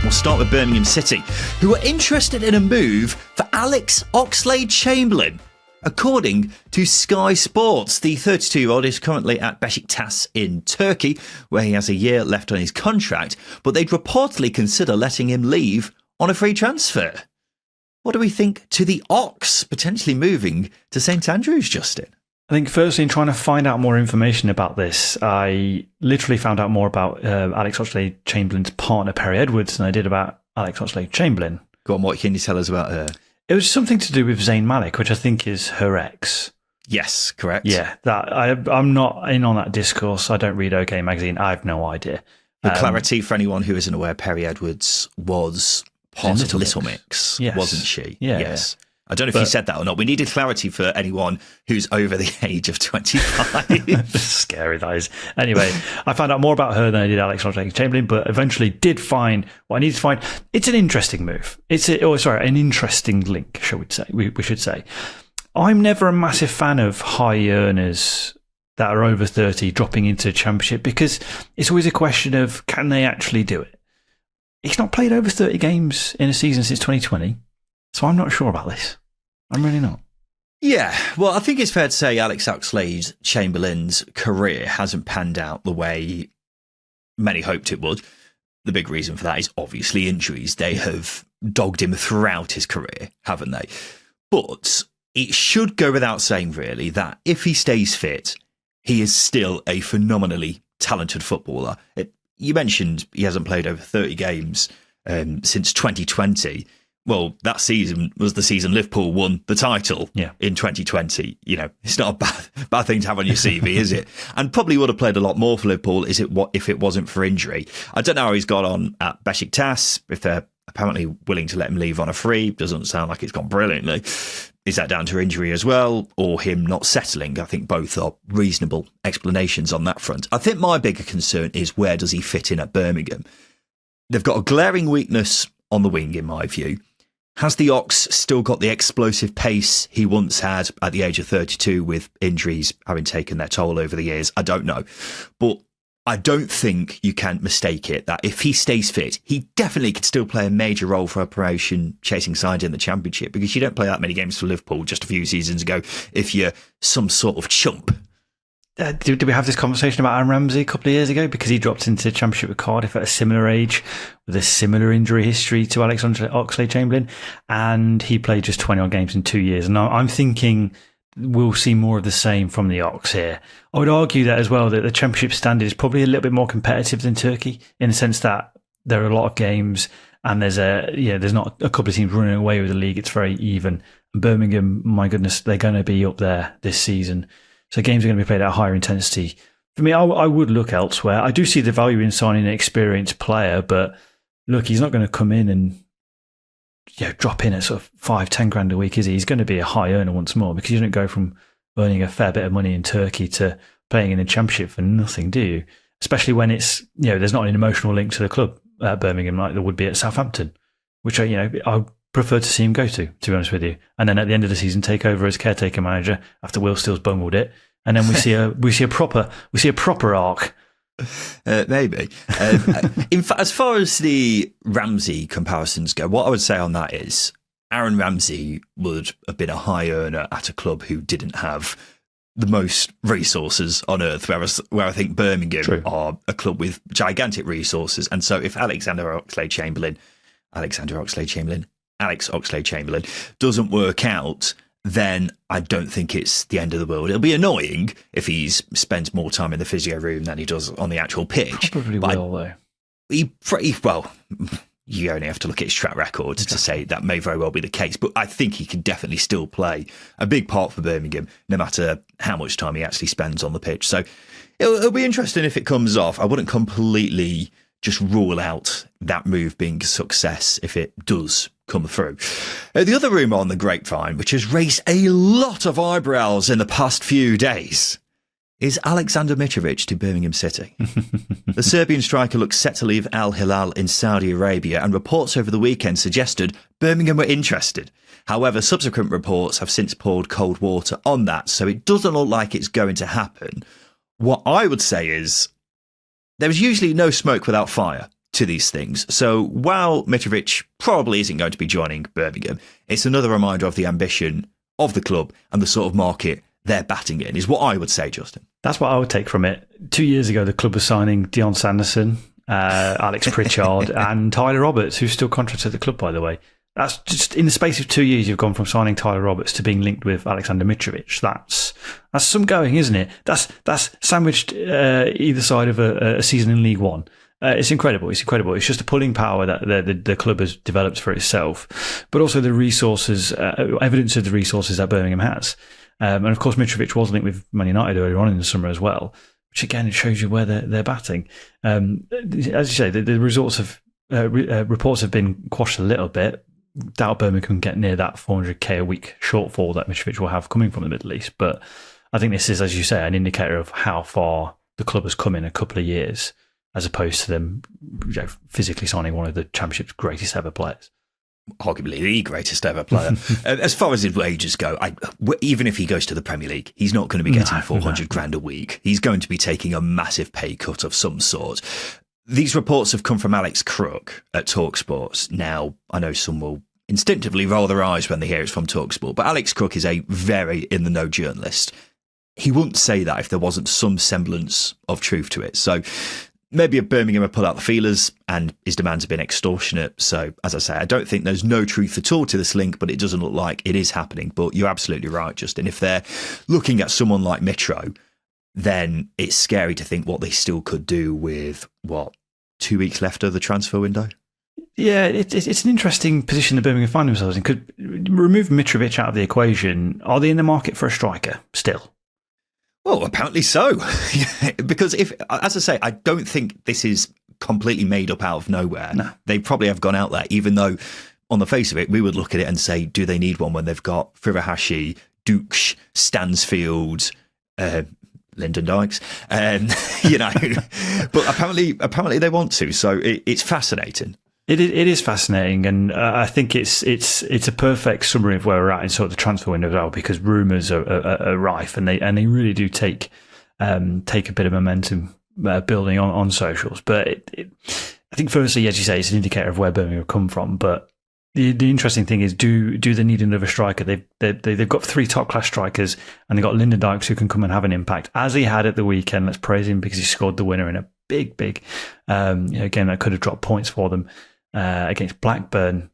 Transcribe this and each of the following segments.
We'll start with Birmingham City, who are interested in a move for Alex Oxlade-Chamberlain. According to Sky Sports, the 32-year-old is currently at Beşiktaş in Turkey, where he has a year left on his contract, but they'd reportedly consider letting him leave on a free transfer. What do we think to the Ox potentially moving to St Andrews, Justin? I think firstly, in trying to find out more information about this, I literally found out more about Alex Oxlade-Chamberlain's partner, Perry Edwards, than I did about Alex Oxlade-Chamberlain. Go on, what can you tell us about her? It was something to do with Zayn Malik, which I think is her ex. Yes, correct. Yeah, I'm not in on that discourse. I don't read OK Magazine. I have no idea. For clarity, for anyone who isn't aware, Perry Edwards was part of Little Mix, yes. Wasn't she? Yeah, yes. Yeah. I don't know if you said that or not. We needed clarity for anyone who's over the age of 25. Scary, that is. Anyway, I found out more about her than I did Alex Oxlade-Chamberlain, but eventually did find what I needed to find. It's an interesting move. An interesting link, shall we say? We should say. I'm never a massive fan of high earners that are over 30 dropping into the Championship because it's always a question of can they actually do it? He's not played over 30 games in a season since 2020, so I'm not sure about this. I'm really not. Yeah, well, I think it's fair to say Alex Oxlade-Chamberlain's career hasn't panned out the way many hoped it would. The big reason for that is obviously injuries. They have dogged him throughout his career, haven't they? But it should go without saying, really, that if he stays fit, he is still a phenomenally talented footballer. You mentioned he hasn't played over 30 games since 2020. Well, that season was the season Liverpool won the title in 2020. You know, it's not a bad thing to have on your CV, is it? And probably would have played a lot more for Liverpool if it wasn't for injury. I don't know how he's got on at Beşiktaş, if they're apparently willing to let him leave on a free. Doesn't sound like it's gone brilliantly. Is that down to injury as well, or him not settling? I think both are reasonable explanations on that front. I think my bigger concern is where does he fit in at Birmingham? They've got a glaring weakness on the wing, in my view. Has the Ox still got the explosive pace he once had at the age of 32 with injuries having taken their toll over the years? I don't know. But I don't think you can mistake it that if he stays fit, he definitely could still play a major role for a promotion chasing side in the Championship, because you don't play that many games for Liverpool just a few seasons ago if you're some sort of chump. Did we have this conversation about Aaron Ramsey a couple of years ago? Because he dropped into the Championship with Cardiff at a similar age with a similar injury history to Alex Oxlade-Chamberlain, and he played just 20-odd games in 2 years. And I'm thinking we'll see more of the same from the Ox here. I would argue that as well, that the Championship standard is probably a little bit more competitive than Turkey in the sense that there are a lot of games and there's not a couple of teams running away with the league. It's very even. Birmingham, my goodness, they're going to be up there this season. So games are going to be played at a higher intensity. For me, I would look elsewhere. I do see the value in signing an experienced player, but look, he's not going to come in and drop in at sort of 5-10 grand a week, is he? He's going to be a high earner once more, because you don't go from earning a fair bit of money in Turkey to playing in the Championship for nothing, do you? Especially when it's there's not an emotional link to the club at Birmingham like there would be at Southampton, which I prefer to see him go to be honest with you. And then at the end of the season, take over as caretaker manager after Will Steele's bungled it, and then we see a proper arc. Maybe. In fact, as far as the Ramsey comparisons go, what I would say on that is Aaron Ramsey would have been a high earner at a club who didn't have the most resources on earth, where I think Birmingham are a club with gigantic resources. And so if Alex Oxlade-Chamberlain doesn't work out, then I don't think it's the end of the world. It'll be annoying if he spends more time in the physio room than he does on the actual pitch. Probably will, though. You only have to look at his track record to say that may very well be the case. But I think he can definitely still play a big part for Birmingham, no matter how much time he actually spends on the pitch. So it'll be interesting if it comes off. I wouldn't completely just rule out that move being a success if it does come through. The other rumour on the grapevine, which has raised a lot of eyebrows in the past few days, is Aleksandar Mitrović to Birmingham City. The Serbian striker looks set to leave Al Hilal in Saudi Arabia, and reports over the weekend suggested Birmingham were interested. However, subsequent reports have since poured cold water on that, so it doesn't look like it's going to happen. What I would say is there's usually no smoke without fire to these things. So while Mitrović probably isn't going to be joining Birmingham, it's another reminder of the ambition of the club and the sort of market they're batting in, is what I would say, Justin. That's what I would take from it. 2 years ago, the club was signing Dion Sanderson, Alex Pritchard, and Tyler Roberts, who's still contracted to the club, by the way. That's just in the space of 2 years, you've gone from signing Tyler Roberts to being linked with Aleksandar Mitrović. That's some going, isn't it? That's sandwiched either side of a season in League One. It's incredible. It's incredible. It's just a pulling power that the club has developed for itself, but also the resources, evidence of the resources that Birmingham has. And of course, Mitrović was linked with Man United earlier on in the summer as well, which again, it shows you where they're batting. As you say, the results of reports have been quashed a little bit. Doubt Birmingham can get near that 400k a week shortfall that Mitrović will have coming from the Middle East. But I think this is, as you say, an indicator of how far the club has come in a couple of years, as opposed to them physically signing one of the Championship's greatest ever players. Arguably the greatest ever player. As far as his wages go, even if he goes to the Premier League, he's not going to be getting 400 grand a week. He's going to be taking a massive pay cut of some sort. These reports have come from Alex Crook at TalkSport. Now, I know some will instinctively roll their eyes when they hear it's from TalkSport, but Alex Crook is a very in-the-know journalist. He wouldn't say that if there wasn't some semblance of truth to it. So maybe if Birmingham have put out the feelers and his demands have been extortionate. So, as I say, I don't think there's no truth at all to this link, but it doesn't look like it is happening. But you're absolutely right, Justin. If they're looking at someone like Mitro, then it's scary to think what they still could do with, 2 weeks left of the transfer window? Yeah, it's an interesting position that Birmingham find themselves in. Could remove Mitrović out of the equation. Are they in the market for a striker still? Well, apparently so. Because as I say, I don't think this is completely made up out of nowhere. No. They probably have gone out there, even though on the face of it, we would look at it and say, do they need one when they've got Furuhashi, Dukes, Stansfield, Lyndon Dykes, but apparently they want to. So it's fascinating. It is fascinating, and I think it's a perfect summary of where we're at in sort of the transfer window as well, because rumours are rife, and they really do take a bit of momentum building on socials. But I think firstly, as you say, it's an indicator of where Birmingham have come from. But the interesting thing is, do they need another striker? They've got 3 top class strikers, and they've got Lyndon Dykes who can come and have an impact, as he had at the weekend. Let's praise him because he scored the winner in a big game that could have dropped points for them. Against Blackburn.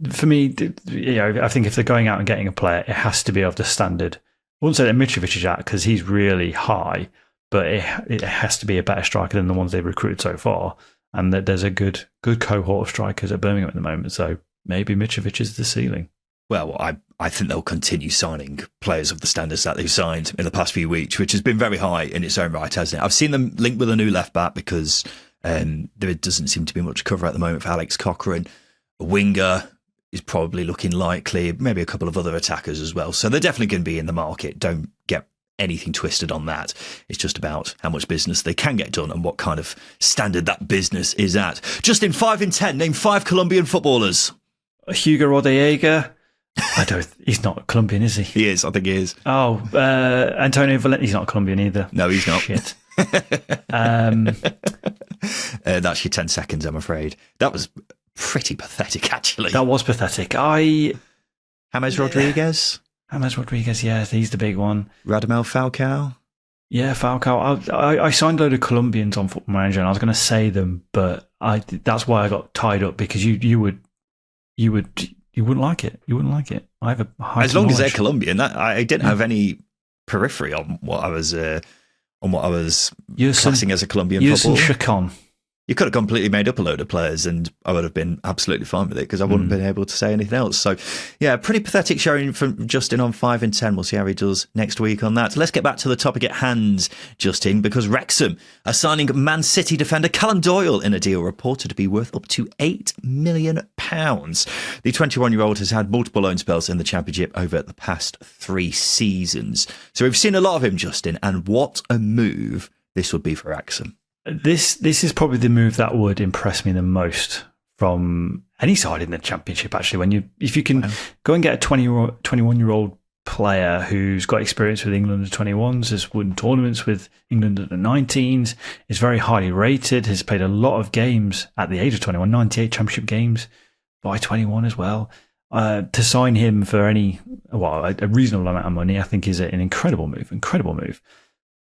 For me, I think if they're going out and getting a player, it has to be of the standard. I wouldn't say that Mitrović is at, because he's really high, but it has to be a better striker than the ones they've recruited so far. And that there's a good cohort of strikers at Birmingham at the moment. So maybe Mitrović is the ceiling. Well, I think they'll continue signing players of the standards that they've signed in the past few weeks, which has been very high in its own right, hasn't it? I've seen them linked with a new left back because there doesn't seem to be much cover at the moment for Alex Cochrane. A winger is probably looking likely, maybe a couple of other attackers as well. So they're definitely going to be in the market. Don't get anything twisted on that. It's just about how much business they can get done and what kind of standard that business is at. Justin, 5 in 10, name 5 Colombian footballers. Hugo Rodallega. He's not Colombian, is he? He is, I think he is. Oh, Antonio Valente. He's not Colombian either. No, he's not. Shit. That's your 10 seconds, I'm afraid. That was pretty pathetic, actually. That was pathetic. James Rodriguez? James Rodriguez, yeah, he's the big one. Radamel Falcao? Yeah, Falcao. I signed a load of Colombians on Football Manager, and I was going to say them, but that's why I got tied up, because you wouldn't like it. You wouldn't like it. I have a high as long knowledge. As they're Colombian. I didn't have any periphery on what I was classing as a Colombian footballer. Chacon. You could have completely made up a load of players and I would have been absolutely fine with it because I wouldn't have been able to say anything else. So, yeah, pretty pathetic showing from Justin on 5 in 10. We'll see how he does next week on that. Let's get back to the topic at hand, Justin, because Wrexham are signing Man City defender Callum Doyle in a deal reported to be worth up to £8 million. The 21-year-old has had multiple loan spells in the Championship over the past 3 seasons. So we've seen a lot of him, Justin, and what a move this would be for Wrexham. This is probably the move that would impress me the most from any side in the Championship. Actually, if you can go and get a 21-year-old player who's got experience with England under 21s, has won tournaments with England under 19s, is very highly rated, has played a lot of games at the age of 21, 98 championship games by 21 as well. To sign him for a reasonable amount of money, I think is an incredible move.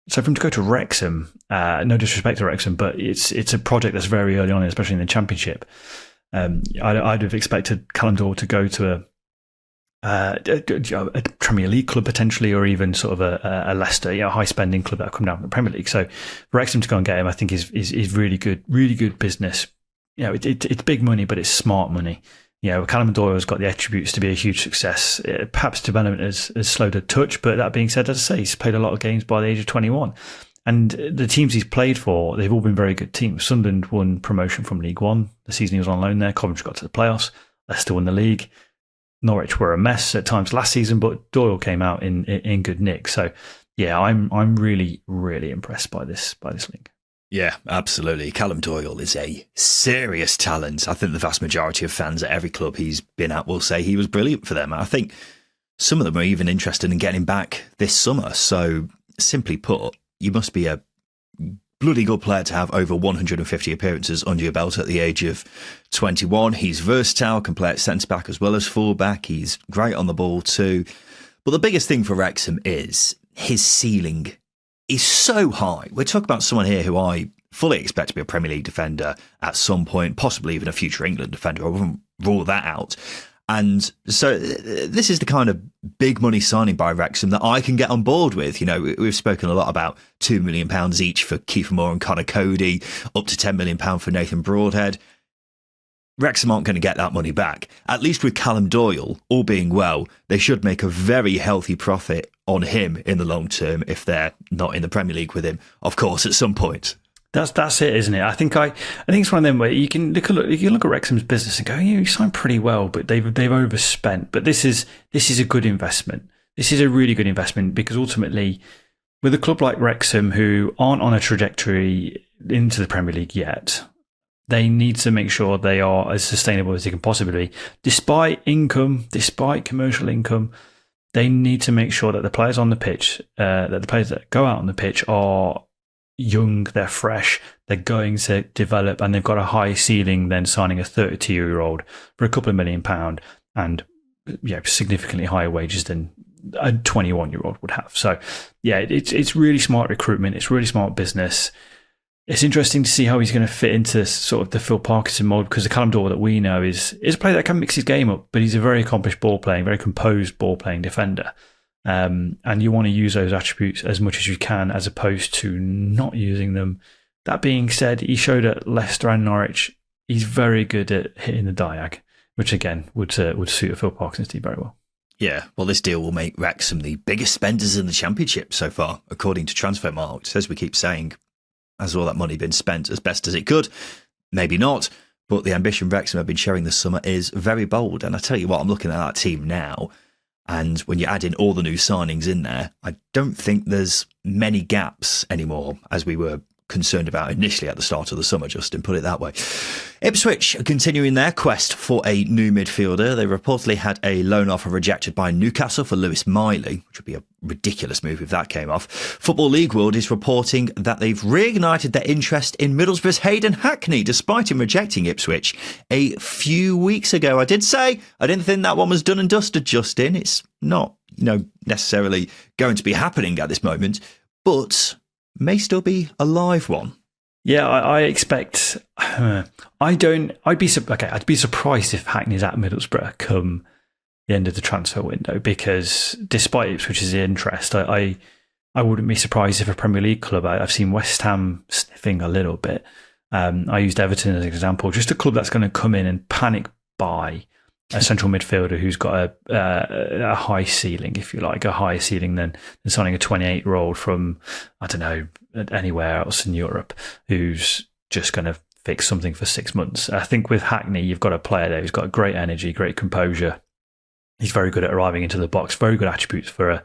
So for him to go to Wrexham, no disrespect to Wrexham, but it's a project that's very early on, especially in the Championship. I'd have expected Callum Doyle to go to a Premier League club potentially, or even sort of a Leicester, a high spending club that come down from the Premier League. So for Wrexham to go and get him, I think is really good business. It's big money, but it's smart money. Callum Doyle has got the attributes to be a huge success. Perhaps development has slowed a touch, but that being said, as I say, he's played a lot of games by the age of 21. And the teams he's played for, they've all been very good teams. Sunderland won promotion from League One the season he was on loan there. Coventry got to the playoffs. Leicester won the league. Norwich were a mess at times last season, but Doyle came out in good nick. So, yeah, I'm really, really impressed by this league. Yeah, absolutely. Callum Doyle is a serious talent. I think the vast majority of fans at every club he's been at will say he was brilliant for them. I think some of them are even interested in getting him back this summer. So, simply put, you must be a bloody good player to have over 150 appearances under your belt at the age of 21. He's versatile, can play at centre-back as well as full-back. He's great on the ball too. But the biggest thing for Wrexham is his ceiling is so high. We're talking about someone here who I fully expect to be a Premier League defender at some point, possibly even a future England defender. I wouldn't rule that out. And so this is the kind of big money signing by Wrexham that I can get on board with. We've spoken a lot about £2 million each for Kiefer Moore and Connor Cody, up to £10 million for Nathan Broadhead. Wrexham aren't going to get that money back. At least with Callum Doyle, all being well, they should make a very healthy profit on him in the long term if they're not in the Premier League with him, of course, at some point. That's it, isn't it? I think it's one of them where you can look at Wrexham's business and go, you signed pretty well, but they've overspent. But this is a good investment. This is a really good investment because ultimately, with a club like Wrexham who aren't on a trajectory into the Premier League yet, they need to make sure they are as sustainable as they can possibly be. Despite commercial income, they need to make sure that the players on the pitch, that the players that go out on the pitch are young, they're fresh, they're going to develop, and they've got a high ceiling than signing a 32-year-old for a couple of £1 million and significantly higher wages than a 21-year-old would have. So, yeah, it's really smart recruitment. It's really smart business. It's interesting to see how he's going to fit into sort of the Phil Parkinson mold, because the Callum Doyle that we know is a player that can mix his game up, but he's a very accomplished very composed ball-playing defender. And you want to use those attributes as much as you can, as opposed to not using them. That being said, he showed at Leicester and Norwich he's very good at hitting the diag, which again would suit a Phil Parkinson's team very well. Yeah, well, this deal will make Wrexham the biggest spenders in the Championship so far, according to Transfermarkt. As we keep saying, has all that money been spent as best as it could? Maybe not, but the ambition Wrexham have been showing this summer is very bold. And I tell you what, I'm looking at that team now, and when you add in all the new signings in there, I don't think there's many gaps anymore, as we were concerned about initially at the start of the summer, Justin, put it that way. Ipswich are continuing their quest for a new midfielder. They reportedly had a loan offer rejected by Newcastle for Lewis Miley, which would be a ridiculous move if that came off. Football League World is reporting that they've reignited their interest in Middlesbrough's Hayden Hackney, despite him rejecting Ipswich a few weeks ago. I did say I didn't think that one was done and dusted, Justin. It's not, necessarily going to be happening at this moment, but may still be a live one. Yeah, I expect. I'd be surprised if Hackney's at Middlesbrough come the end of the transfer window, because despite Ipswich's interest, I wouldn't be surprised if a Premier League club. I've seen West Ham sniffing a little bit. I used Everton as an example, just a club that's going to come in and panic buy a central midfielder who's got a high ceiling, if you like, a higher ceiling than signing a 28-year-old from, I don't know, anywhere else in Europe, who's just going to fix something for 6 months. I think with Hackney, you've got a player there who's got great energy, great composure. He's very good at arriving into the box, very good attributes for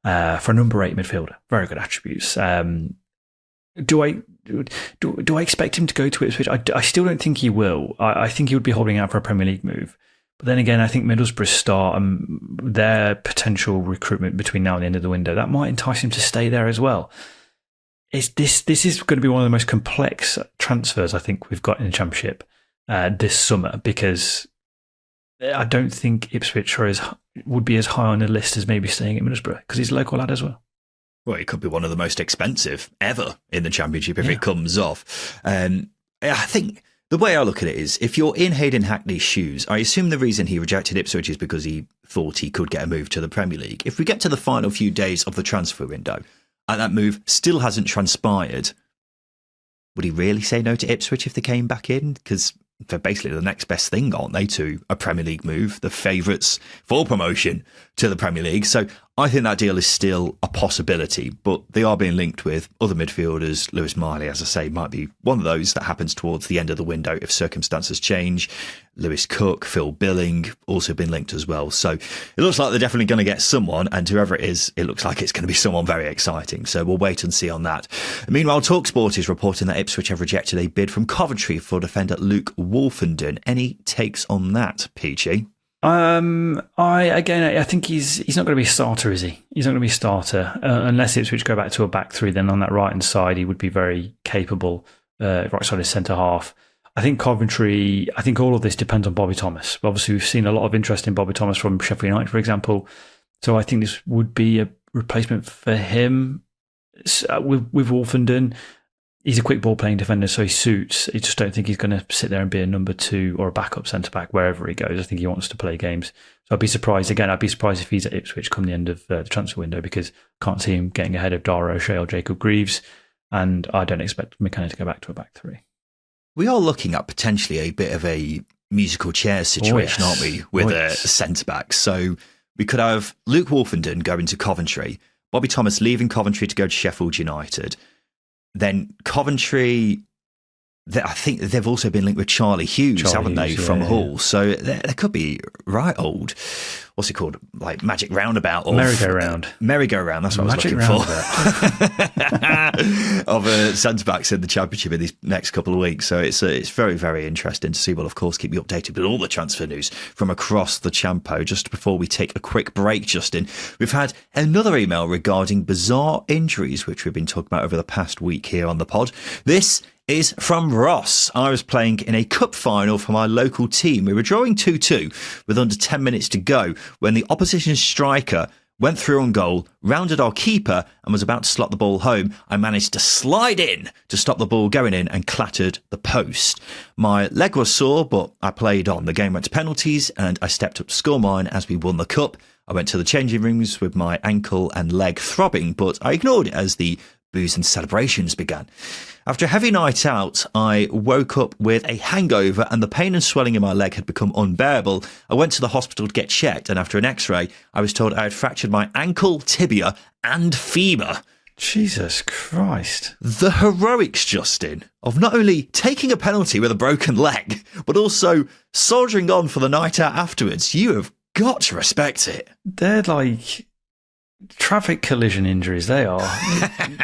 a number 8 midfielder, very good attributes. Do I expect him to go to Ipswich? I still don't think he will. I think he would be holding out for a Premier League move. But then again, I think Middlesbrough's start and their potential recruitment between now and the end of the window, that might entice him to stay there as well. This is going to be one of the most complex transfers I think we've got in the Championship this summer, because I don't think Ipswich would be as high on the list as maybe staying at Middlesbrough, because he's a local lad as well. Well, it could be one of the most expensive ever in the Championship if it comes off. I think the way I look at it is, if you're in Hayden Hackney's shoes, I assume the reason he rejected Ipswich is because he thought he could get a move to the Premier League. If we get to the final few days of the transfer window and that move still hasn't transpired, would he really say no to Ipswich if they came back in? Because they're basically the next best thing, aren't they, to a Premier League move, the favourites for promotion to the Premier League. So I think that deal is still a possibility, but they are being linked with other midfielders. Lewis Miley, as I say, might be one of those that happens towards the end of the window if circumstances change. Lewis Cook, Phil Billing, also been linked as well. So it looks like they're definitely going to get someone, and whoever it is, it looks like it's going to be someone very exciting. So we'll wait and see on that. Meanwhile, TalkSport is reporting that Ipswich have rejected a bid from Coventry for defender Luke Wolfenden. Any takes on that, Peachy? I think he's not going to be a starter, is he? He's not going to be a starter unless Ipswich go back to a back three. Then on that right hand side, he would be very capable. Right side is centre half. I think Coventry. I think all of this depends on Bobby Thomas. Obviously, we've seen a lot of interest in Bobby Thomas from Sheffield United, for example. So I think this would be a replacement for him with Wolfenden. He's a quick ball playing defender, so he suits. I just don't think he's going to sit there and be a number 2 or a backup centre back wherever he goes. I think he wants to play games. So I'd be surprised if he's at Ipswich come the end of the transfer window, because I can't see him getting ahead of Dara O'Shea or Jacob Greaves, and I don't expect McKenna to go back to a back three. We are looking at potentially a bit of a musical chairs situation, aren't we, with a centre back? So we could have Luke Wolfenden going to Coventry, Bobby Thomas leaving Coventry to go to Sheffield United. Then Coventry, I think they've also been linked with Charlie Hughes, haven't they, from Hull? Yeah. So there could be old, what's it called, like Magic Roundabout? Merry-go-round. Merry-go-round, that's what Magic I was looking for. Of centre-backs in the Championship in these next couple of weeks. So it's very, very interesting to see. We'll, of course, keep you updated with all the transfer news from across the Champo. Just before we take a quick break, Justin, we've had another email regarding bizarre injuries, which we've been talking about over the past week here on the pod. This is from Ross. I was playing in a cup final for my local team. We were drawing 2-2 with under 10 minutes to go when the opposition striker went through on goal, rounded our keeper and was about to slot the ball home. I managed to slide in to stop the ball going in and clattered the post. My leg was sore, but I played on. The game went to penalties and I stepped up to score mine as we won the cup. I went to the changing rooms with my ankle and leg throbbing, but I ignored it as the booze and celebrations began. After a heavy night out, I woke up with a hangover and the pain and swelling in my leg had become unbearable. I went to the hospital to get checked, and after an x-ray, I was told I had fractured my ankle, tibia and femur. Jesus Christ. The heroics, Justin, of not only taking a penalty with a broken leg, but also soldiering on for the night out afterwards. You have got to respect it. They're like traffic collision injuries, they are.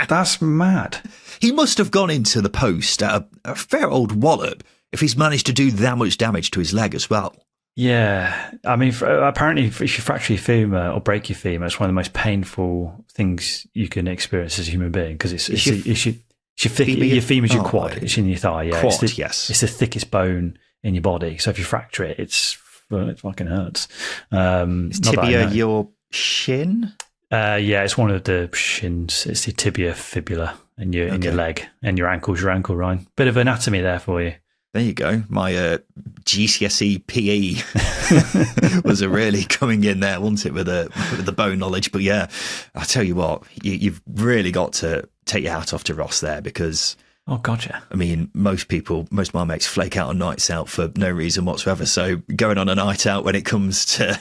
That's mad. He must have gone into the post at a fair old wallop if he's managed to do that much damage to his leg as well. Yeah. I mean, apparently if you fracture your femur or break your femur, it's one of the most painful things you can experience as a human being, because your femur's your quad. It's in your thigh, yeah. Quad, yes. It's the thickest bone in your body. So if you fracture it, it fucking hurts. Is tibia your shin? Yeah, it's one of the shins. It's the tibia, fibula in your leg, and your ankle's your ankle, Ryan. Bit of anatomy there for you. There you go. My GCSE PE was really coming in there, wasn't it, with the bone knowledge? But yeah, I tell you what, you've really got to take your hat off to Ross there, because oh, gotcha. I mean, most of my mates flake out on nights out for no reason whatsoever. So going on a night out when it comes to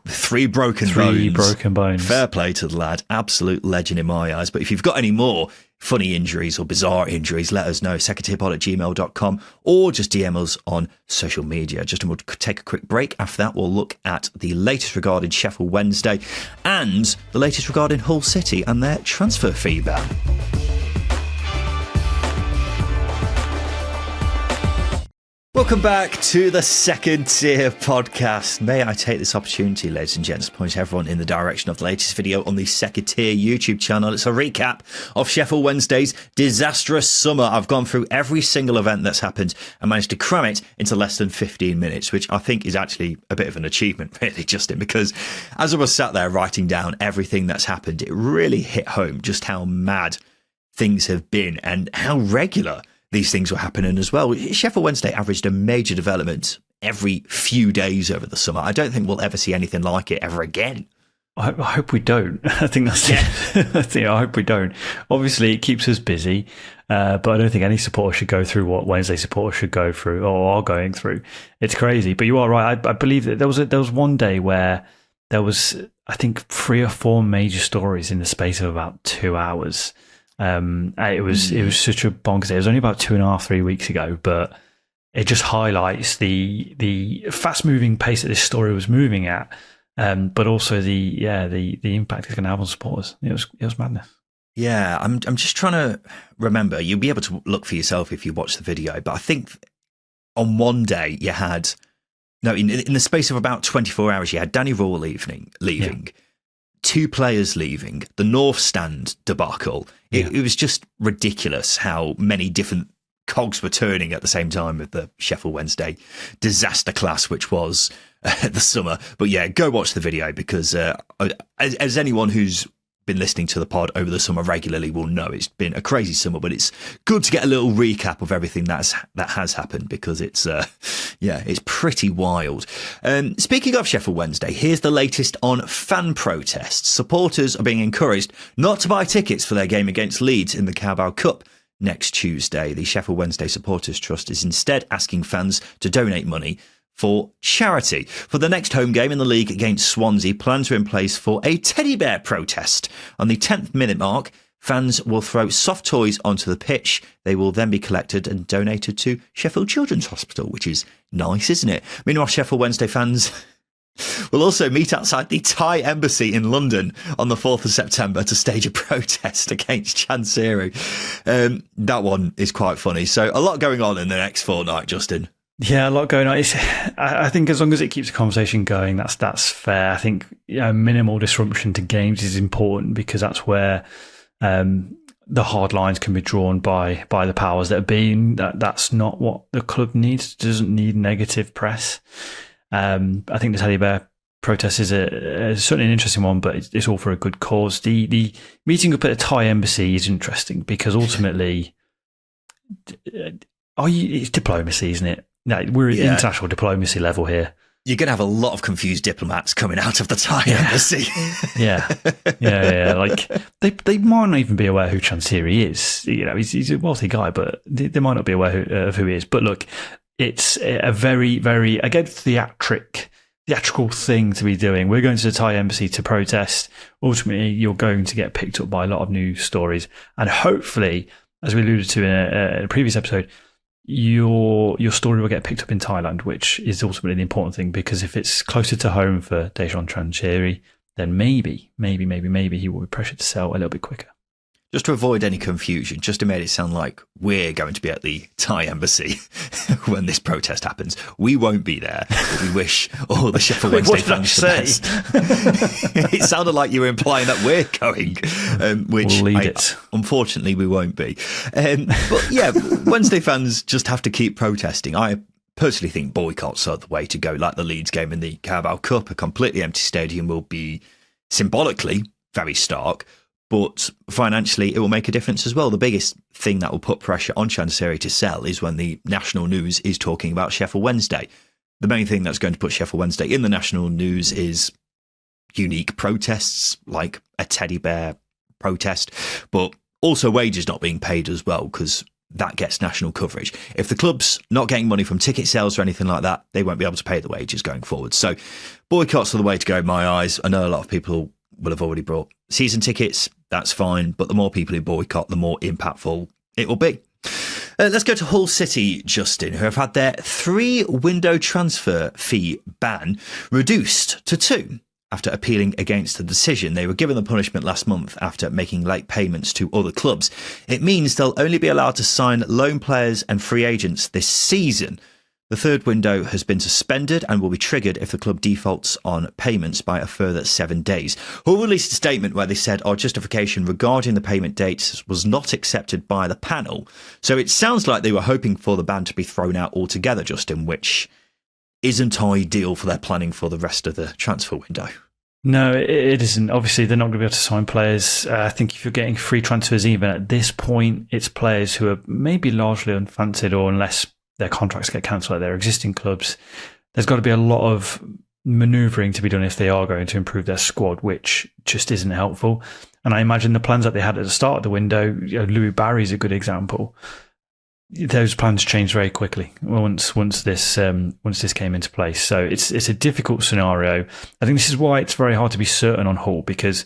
three broken bones, fair play to the lad. Absolute legend in my eyes. But if you've got any more funny injuries or bizarre injuries, let us know. secondtierpod@gmail.com or just DM us on social media. Justin, we'll take a quick break. After that, we'll look at the latest regarding Sheffield Wednesday and the latest regarding Hull City and their transfer fee ban. Welcome back to the Second Tier podcast. May I take this opportunity, ladies and gents, to point everyone in the direction of the latest video on the Second Tier YouTube channel. It's a recap of Sheffield Wednesday's disastrous summer. I've gone through every single event that's happened and managed to cram it into less than 15 minutes, which I think is actually a bit of an achievement, really, Justin, because as I was sat there writing down everything that's happened, it really hit home just how mad things have been and how regular these things were happening as well. Sheffield Wednesday averaged a major development every few days over the summer. I don't think we'll ever see anything like it ever again. I hope we don't. I think that's it. I hope we don't. Obviously, it keeps us busy, but I don't think any supporter should go through what Wednesday supporters should go through or are going through. It's crazy. But you are right. I believe that there was one day where there was, I think, 3 or 4 major stories in the space of about 2 hours. It was such a bonkers day. It was only about 2.5, 3 weeks ago, but it just highlights the fast moving pace that this story was moving at, but also the impact it's going to have on supporters. It was madness. Yeah, I'm just trying to remember. You'll be able to look for yourself if you watch the video, but I think on one day you had in the space of about 24 hours you had Danny Raw leaving. Yeah. 2 players leaving, the North Stand debacle. It was just ridiculous how many different cogs were turning at the same time with the Sheffield Wednesday disaster class, which was the summer. But yeah, go watch the video because as anyone who's been listening to the pod over the summer regularly will know, it's been a crazy summer, but it's good to get a little recap of everything that has happened because it's pretty wild. Speaking of Sheffield Wednesday, here's the latest on fan protests. Supporters are being encouraged not to buy tickets for their game against Leeds in the Carabao Cup next Tuesday. The Sheffield Wednesday Supporters Trust is instead asking fans to donate money for charity. For the next home game in the league against Swansea, plans are in place for a teddy bear protest. On the 10th minute mark, fans will throw soft toys onto the pitch. They will then be collected and donated to Sheffield Children's Hospital, which is nice, isn't it? Meanwhile, Sheffield Wednesday fans will also meet outside the Thai embassy in London on the 4th of September to stage a protest against Chancery. That one is quite funny. So a lot going on in the next fortnight, Justin. Yeah, a lot going on. I think as long as it keeps the conversation going, that's fair. I think minimal disruption to games is important because that's where the hard lines can be drawn by the powers that have been. That's not what the club needs. It doesn't need negative press. I think the teddy bear protest is certainly an interesting one, but it's all for a good cause. The meeting up at a Thai embassy is interesting because ultimately, it's diplomacy, isn't it? No, we're at international diplomacy level here. You're going to have a lot of confused diplomats coming out of the Thai embassy. Yeah. Like they might not even be aware who Chancery is. He's a wealthy guy, but they might not be aware of who he is. But look, it's a very, very again theatrical thing to be doing. We're going to the Thai embassy to protest. Ultimately, you're going to get picked up by a lot of news stories, and hopefully, as we alluded to in a previous episode, your story will get picked up in Thailand, which is ultimately the important thing, because if it's closer to home for Dejan Chancery, then maybe he will be pressured to sell a little bit quicker. Just to avoid any confusion, just to make it sound like we're going to be at the Thai embassy when this protest happens. We won't be there, but we wish all the Sheffield Wednesday fans the best. It sounded like you were implying that we're going, which we'll lead it. Unfortunately we won't be. But yeah, Wednesday fans just have to keep protesting. I personally think boycotts are the way to go, like the Leeds game in the Carabao Cup. A completely empty stadium will be symbolically very stark, but financially, it will make a difference as well. The biggest thing that will put pressure on Chancery to sell is when the national news is talking about Sheffield Wednesday. The main thing that's going to put Sheffield Wednesday in the national news is unique protests, like a teddy bear protest, but also wages not being paid as well, because that gets national coverage. If the club's not getting money from ticket sales or anything like that, they won't be able to pay the wages going forward. So boycotts are the way to go in my eyes. I know a lot of people will have already bought season tickets. That's fine. But the more people who boycott, the more impactful it will be. Let's go to Hull City, Justin, who have had their 3-window transfer fee ban reduced to 2 after appealing against the decision. They were given the punishment last month after making late payments to other clubs. It means they'll only be allowed to sign loan players and free agents this season. The third window has been suspended and will be triggered if the club defaults on payments by a further 7 days. Hull released a statement where they said our justification regarding the payment dates was not accepted by the panel. So it sounds like they were hoping for the ban to be thrown out altogether, Justin, which isn't ideal for their planning for the rest of the transfer window. No, it isn't. Obviously, they're not going to be able to sign players. I think if you're getting free transfers, even at this point, it's players who are maybe largely unfancied, or unless their contracts get cancelled at their existing clubs, there's got to be a lot of manoeuvring to be done if they are going to improve their squad, which just isn't helpful. And I imagine the plans that they had at the start of the window, Louis Barry's a good example. Those plans changed very quickly once this came into place. So it's a difficult scenario. I think this is why it's very hard to be certain on Hull, because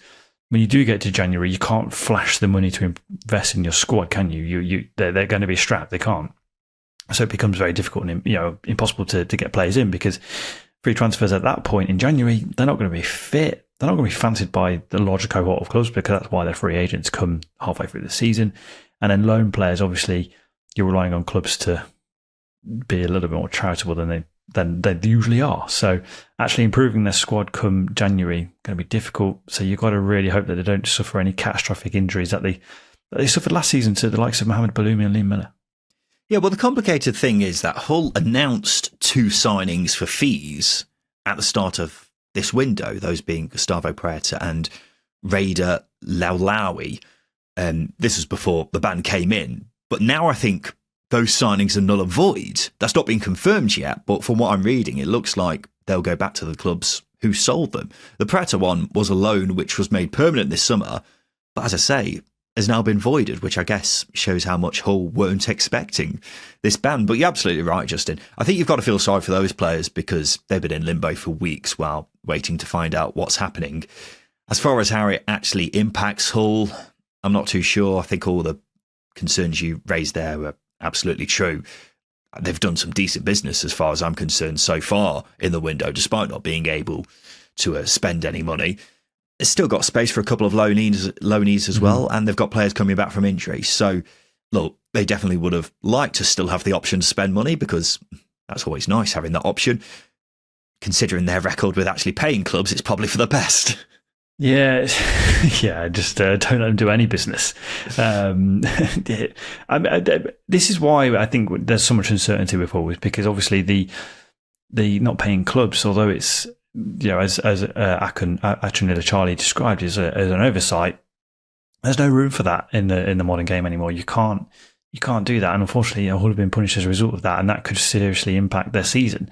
when you do get to January, you can't flash the money to invest in your squad, can you? They're going to be strapped. They can't. So it becomes very difficult and impossible to get players in, because free transfers at that point in January, they're not going to be fit. They're not going to be fancied by the larger cohort of clubs, because that's why their free agents come halfway through the season. And then loan players, obviously, you're relying on clubs to be a little bit more charitable than they usually are. So actually improving their squad come January going to be difficult. So you've got to really hope that they don't suffer any catastrophic injuries that they suffered last season to the likes of Mohamed Baloumi and Liam Miller. Yeah, well, the complicated thing is that Hull announced 2 signings for fees at the start of this window, those being Gustavo Preta and Raider Laulawi. This was before the ban came in. But now I think those signings are null and void. That's not been confirmed yet, but from what I'm reading, it looks like they'll go back to the clubs who sold them. The Preta one was a loan which was made permanent this summer, but as I say, has now been voided, which I guess shows how much Hull weren't expecting this ban. But you're absolutely right, Justin. I think you've got to feel sorry for those players, because they've been in limbo for weeks while waiting to find out what's happening. As far as how it actually impacts Hull, I'm not too sure. I think all the concerns you raised there were absolutely true. They've done some decent business as far as I'm concerned so far in the window, despite not being able to spend any money. It's still got space for a couple of loanees as well, and they've got players coming back from injury. So, look, they definitely would have liked to still have the option to spend money, because that's always nice having that option. Considering their record with actually paying clubs, it's probably for the best. Yeah, just don't let them do any business. This is why I think there's so much uncertainty with Hull, because obviously the not paying clubs, although it's, as Aleksandar Charlie described as an oversight, there's no room for that in the modern game anymore. You can't do that, and unfortunately, Hull have been punished as a result of that, and that could seriously impact their season.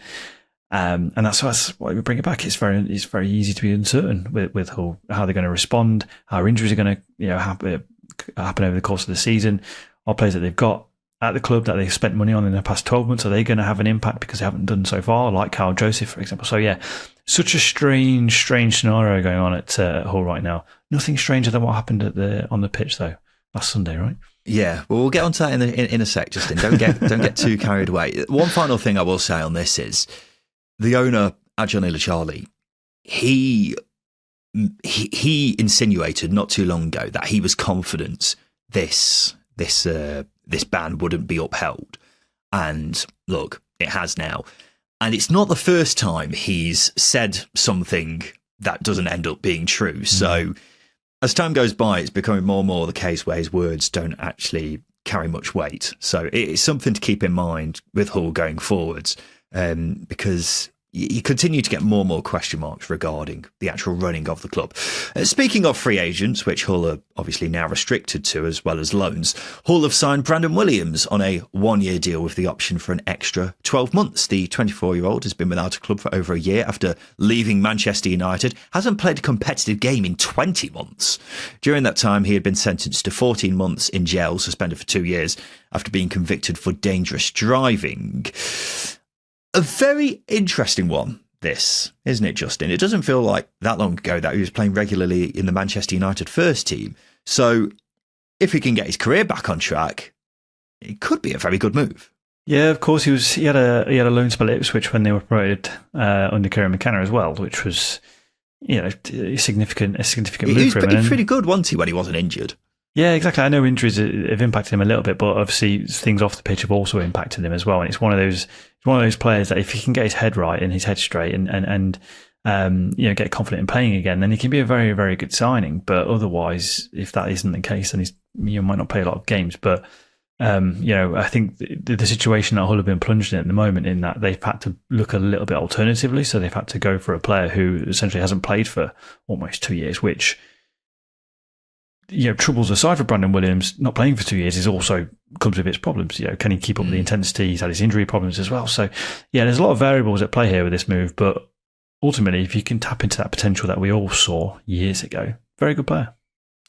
And that's why we bring it back. It's very easy to be uncertain with Hull, how they're going to respond, how injuries are going to happen over the course of the season. Our players that they've got at the club that they've spent money on in the past 12 months, are they going to have an impact because they haven't done so far, like Kyle Joseph, for example? So yeah, such a strange scenario going on at Hull right now. Nothing stranger than what happened on the pitch though last Sunday, right? Yeah, well, we'll get onto that in a sec, Justin. Don't get too carried away. One final thing I will say on this is the owner, Aleksandar Charlie, he insinuated not too long ago that he was confident this ban wouldn't be upheld. And look, it has now. And it's not the first time he's said something that doesn't end up being true. So as time goes by, it's becoming more and more the case where his words don't actually carry much weight. So it's something to keep in mind with Hull going forwards, because you continue to get more and more question marks regarding the actual running of the club. Speaking of free agents, which Hull are obviously now restricted to, as well as loans, Hull have signed Brandon Williams on a 1-year deal with the option for an extra 12 months. The 24-year-old has been without a club for over a year after leaving Manchester United, hasn't played a competitive game in 20 months. During that time, he had been sentenced to 14 months in jail, suspended for 2 years, after being convicted for dangerous driving. A very interesting one, this, isn't it, Justin? It doesn't feel like that long ago that he was playing regularly in the Manchester United first team. So if he can get his career back on track, it could be a very good move. Yeah, of course. He had a loan spell at Ipswich when they were promoted under Kieran McKenna as well, which was a significant move for him. He was pretty good, wasn't he, when he wasn't injured? Yeah, exactly. I know injuries have impacted him a little bit, but obviously things off the pitch have also impacted him as well. And it's one of those players that if he can get his head right and his head straight and get confident in playing again, then he can be a very, very good signing. But otherwise, if that isn't the case, then he might not play a lot of games. But I think the situation that Hull have been plunged in at the moment, in that they've had to look a little bit alternatively, so they've had to go for a player who essentially hasn't played for almost 2 years, which, troubles aside for Brandon Williams, not playing for 2 years is also comes with its problems. Can he keep up with the intensity? He's had his injury problems as well. So, there's a lot of variables at play here with this move. But ultimately, if you can tap into that potential that we all saw years ago, very good player.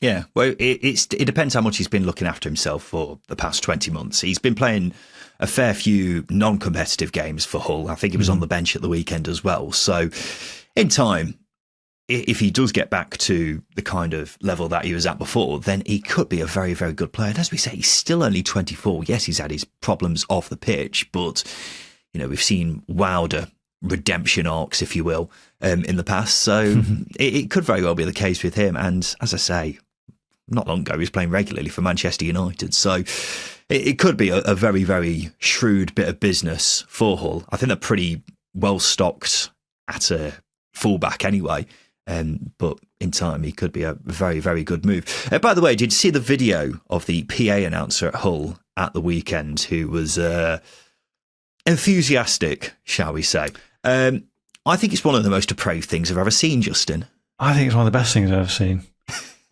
Yeah, well, it depends how much he's been looking after himself for the past 20 months. He's been playing a fair few non-competitive games for Hull. I think he was on the bench at the weekend as well. So, in time, if he does get back to the kind of level that he was at before, then he could be a very, very good player. And as we say, he's still only 24. Yes, he's had his problems off the pitch, but, we've seen wilder redemption arcs, if you will, in the past. So it could very well be the case with him. And as I say, not long ago, he was playing regularly for Manchester United. So it could be a very, very shrewd bit of business for Hull. I think they're pretty well stocked at a fullback anyway. But in time, he could be a very, very good move. By the way, did you see the video of the PA announcer at Hull at the weekend who was enthusiastic, shall we say? I think it's one of the most depraved things I've ever seen, Justin. I think it's one of the best things I've ever seen.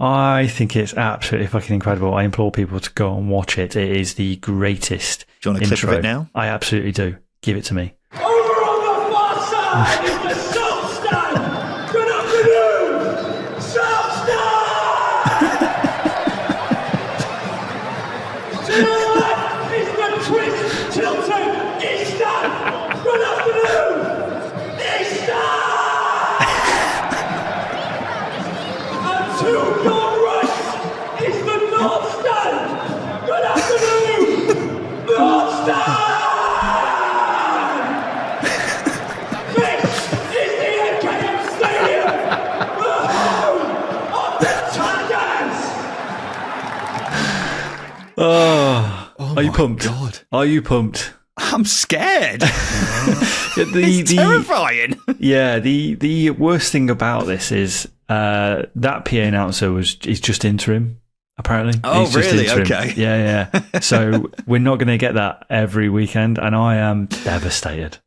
I think it's absolutely fucking incredible. I implore people to go and watch it. It is the greatest. Do you want a intro. clip of it now? I absolutely do. Give it to me. Over on the far side is the South Stand. Good afternoon, South Stand. To the left is the Twist Tilton East Stand. Good afternoon, East Stand. And to your right is the North Stand. Good afternoon, North Stand. Are you pumped? God. Are you pumped? I'm scared. It's terrifying. Yeah, the worst thing about this is that PA announcer is just interim, apparently. Oh, He's just really? interim. Okay. Yeah. So we're not going to get that every weekend, and I am devastated.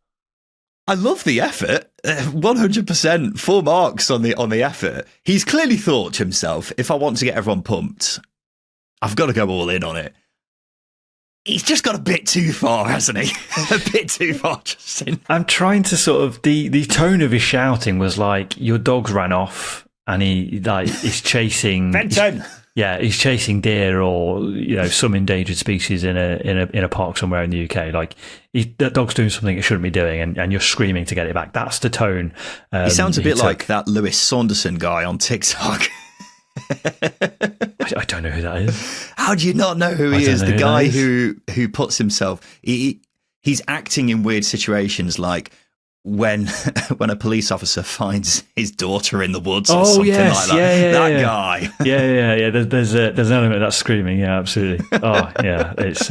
I love the effort. 100%. 4 marks on the effort. He's clearly thought to himself, if I want to get everyone pumped, I've got to go all in on it. He's just got a bit too far, hasn't he? A bit too far, Justin. I'm trying to sort of... The tone of his shouting was like, your dogs ran off and he's chasing... Benton! He's chasing deer or some endangered species in a park somewhere in the UK. Like that dog's doing something it shouldn't be doing, and you're screaming to get it back. That's the tone. He sounds a bit like that Lewis Saunderson guy on TikTok. I don't know who that is. How do you not know who he is? The guy who puts himself... He's acting in weird situations, like when a police officer finds his daughter in the woods or something like that. That guy. Yeah. There's an element of that screaming. Yeah, absolutely. Oh, yeah. It's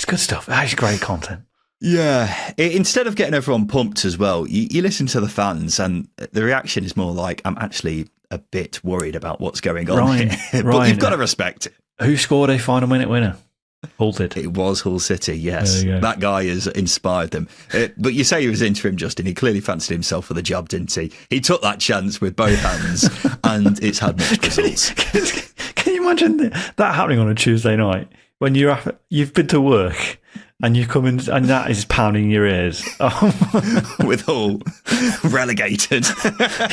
good stuff. It's great content. Yeah. Instead of getting everyone pumped as well, you listen to the fans and the reaction is more like, I'm actually a bit worried about what's going on here. But you've got to respect it. Who scored a final minute winner? Hull did. It was Hull City, yes. That guy has inspired them. But you say he was interim, Justin. He clearly fancied himself for the job, didn't he? He took that chance with both hands, and it's had mixed results. Can you imagine that happening on a Tuesday night when you've been to work and you come in and that is pounding your ears? With Hull relegated.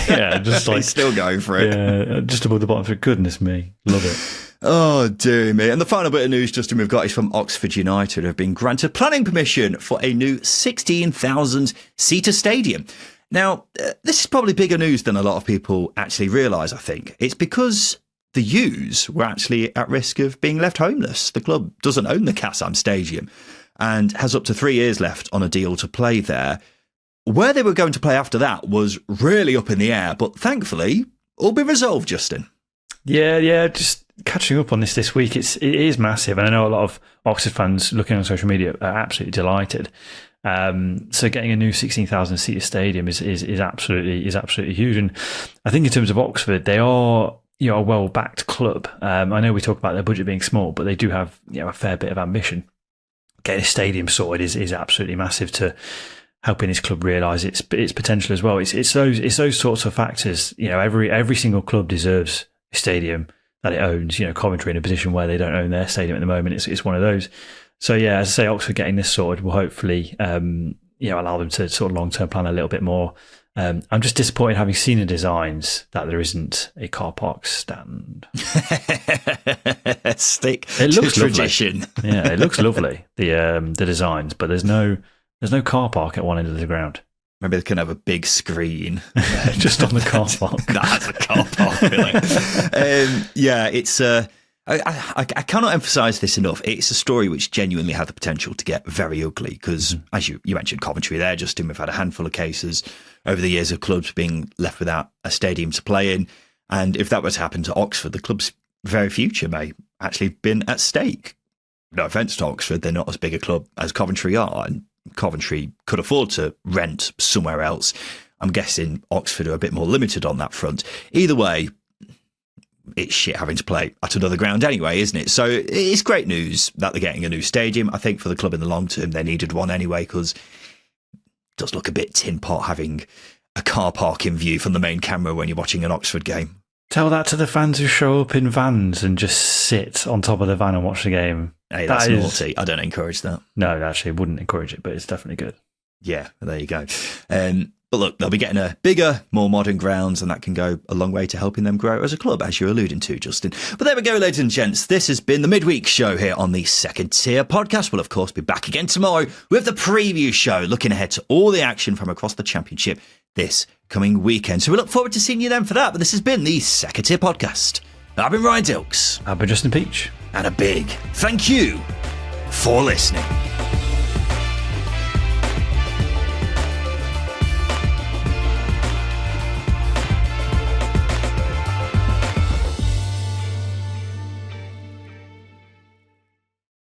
Yeah, just like... He's still going for it. Yeah, just above the bottom. For goodness me. Love it. Oh, dear me. And the final bit of news, Justin, we've got is from Oxford United, who have been granted planning permission for a new 16,000-seater stadium. Now, this is probably bigger news than a lot of people actually realise, I think. It's because the U's were actually at risk of being left homeless. The club doesn't own the Kassam Stadium and has up to 3 years left on a deal to play there. Where they were going to play after that was really up in the air, but thankfully, all been resolved, Justin. Yeah, just catching up on this week, it is massive, and I know a lot of Oxford fans looking on social media are absolutely delighted. So getting a new 16,000 seater stadium is absolutely huge, and I think in terms of Oxford, they are a well backed club. I know we talk about their budget being small, but they do have a fair bit of ambition. Getting a stadium sorted is absolutely massive to helping his club realise its potential as well. It's those sorts of factors. Every single club deserves a stadium that it owns. Coventry in a position where they don't own their stadium at the moment. It's one of those. So yeah, as I say, Oxford getting this sorted will hopefully allow them to sort of long-term plan a little bit more. I'm just disappointed, having seen the designs, that there isn't a car park stand. Stick it looks to tradition. Yeah, it looks lovely, the designs, but there's no car park at one end of the ground. Maybe they can have a big screen just on the car park. That's a car park. It's. I cannot emphasise this enough. It's a story which genuinely had the potential to get very ugly because, as you mentioned Coventry there, Justin, we've had a handful of cases over the years of clubs being left without a stadium to play in. And if that were to happen to Oxford, the club's very future may actually have been at stake. No offence to Oxford, they're not as big a club as Coventry are, and Coventry could afford to rent somewhere else. I'm guessing Oxford are a bit more limited on that front. Either way, it's shit having to play at another ground anyway, isn't it? So it's great news that they're getting a new stadium. I think for the club in the long term, they needed one anyway, because it does look a bit tin pot having a car park in view from the main camera when you're watching an Oxford game. Tell that to the fans who show up in vans and just sit on top of the van and watch the game. Hey, that's naughty. I don't encourage that. No, actually, wouldn't encourage it, but it's definitely good. Yeah, there you go. But look, they'll be getting a bigger, more modern grounds, and that can go a long way to helping them grow as a club, as you're alluding to, Justin. But there we go, ladies and gents. This has been the Midweek Show here on the Second Tier Podcast. We'll, of course, be back again tomorrow with the preview show, looking ahead to all the action from across the Championship this coming weekend. So we look forward to seeing you then for that. But this has been the Second Tier Podcast. I've been Ryan Dilks. I've been Justin Peach. And a big thank you for listening.